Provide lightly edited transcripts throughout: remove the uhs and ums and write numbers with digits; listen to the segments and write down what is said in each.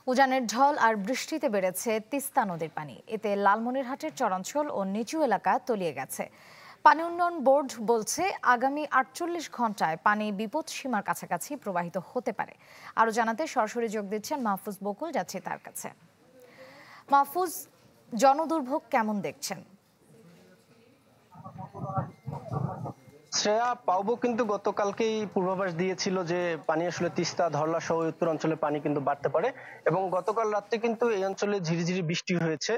উজানের ঢল আর বৃষ্টিতে বেড়েছে তিস্তা নদীর পানি। এতে লালমনিরহাটের চরাঞ্চল ও নিচু এলাকা তলিয়ে গেছে। পানি উন্নয়ন বোর্ড বলছে আগামী ৪৮ ঘন্টায় পানি বিপদ সীমার কাছাকাছি প্রবাহিত হতে পারে। আরো জানাতে সরাসরি যোগ দিচ্ছেন মাহফুজ বকুল, যাচ্ছে তার কাছে। মাহফুজ, জনদুর্ভোগ কেমন দেখছেন? শ্রেয়া, পাউবো কিন্তু গতকালকেই পূর্বাভাস দিয়েছিল যে পানি আসলে তিস্তা, ধরলা সহ উত্তর অঞ্চলে পানি কিন্তু বাড়তে পারে এবং গতকাল রাতে কিন্তু এই অঞ্চলে ঝিরিঝিরি বৃষ্টি হয়েছে।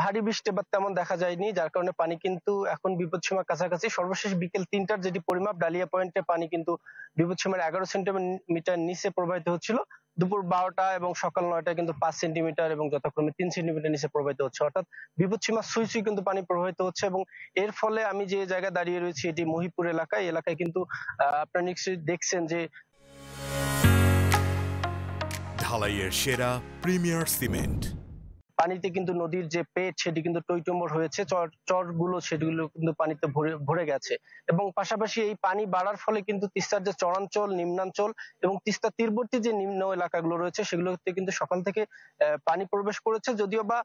ভারী বৃষ্টি এবার তেমন দেখা যায়নি, যার কারণে পানি কিন্তু এখন বিপদসীমার কাছাকাছি। সর্বশেষ বিকেল ৩টার যেটি পরিমাপ, ডালিয়া পয়েন্টে পানি কিন্তু বিপদসীমার ১১ সেন্টিমিটার নিচে প্রবাহিত হচ্ছিল। দুপুর ১২টা এবং সকাল ৯টায় কিন্তু ৫ সেন্টিমিটার এবং যথাক্রমে ৩ সেন্টিমিটার নিচে প্রবাহিত হচ্ছে। অর্থাৎ বিপদসীমা ছুঁই ছুঁই কিন্তু পানি প্রবাহিত হচ্ছে এবং এর ফলে আমি যে জায়গায় দাঁড়িয়ে রয়েছি এটি মহিপুর এলাকায়। এলাকায় কিন্তু আপনারা নিশ্চয়ই দেখছেন যে ঢালাইয়ের সেরা প্রিমিয়ার সিমেন্ট। পানিতে কিন্তু নদীর যে পেট সেটি কিন্তু টইটম্বর হয়েছে, চরগুলো সেগুলো কিন্তু পানিতে ভরে গেছে এবং পাশাপাশি এই পানি বাড়ার ফলে কিন্তু তিস্তার যে চরাঞ্চল, নিম্নাঞ্চল এবং তিস্তা তীরবর্তী যে নিম্ন এলাকাগুলো রয়েছে সেগুলোতে কিন্তু সকাল থেকে পানি প্রবেশ করেছে। যদিও বা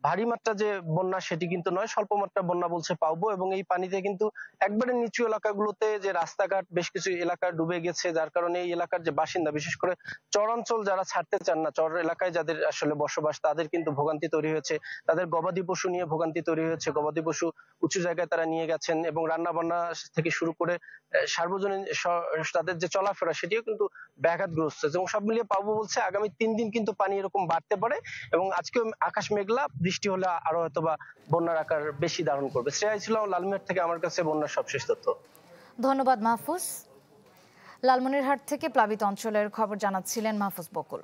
ভারী মাত্রা যে বন্যা সেটি কিন্তু নয়, স্বল্প মাত্রা বন্যা বলছে পাউবো। এবং এই পানিতে কিন্তু একবারে নিচু এলাকাগুলোতে যে রাস্তাঘাট বেশ কিছু এলাকা ডুবে গেছে, যার কারণে এই এলাকার যে বাসিন্দা, বিশেষ করে চরাঞ্চল যারা ছাড়তে চান না, চর এলাকায় যাদের আসলে বসবাস, তাদের কিন্তু ভোগান্তি তৈরি হয়েছে। তাদের গবাদি পশু নিয়ে ভোগান্তি তৈরি হয়েছে, গবাদি পশু উঁচু জায়গায় তারা নিয়ে গেছেন এবং রান্না বান্না থেকে শুরু করে সার্বজনীন তাদের যে চলাফেরা সেটিও কিন্তু ব্যাঘাতগ্রস্ত। এবং সব মিলিয়ে পাবো বলছে আগামী ৩ দিন কিন্তু পানি এরকম বাড়তে পারে এবং আজকে আকাশ মেঘলা, বৃষ্টি হলে আরো হয়তোবা বন্যার আকার বেশি ধারণ করবে। শ্রেয়া ছিল লালমিয়ার থেকে আমার কাছে বন্যার সবশেষ তথ্য। ধন্যবাদ মাহফুজ। লালমনিরহাট থেকে প্লাবিত অঞ্চলের খবর জানাচ্ছিলেন মাহফুজ বকুল।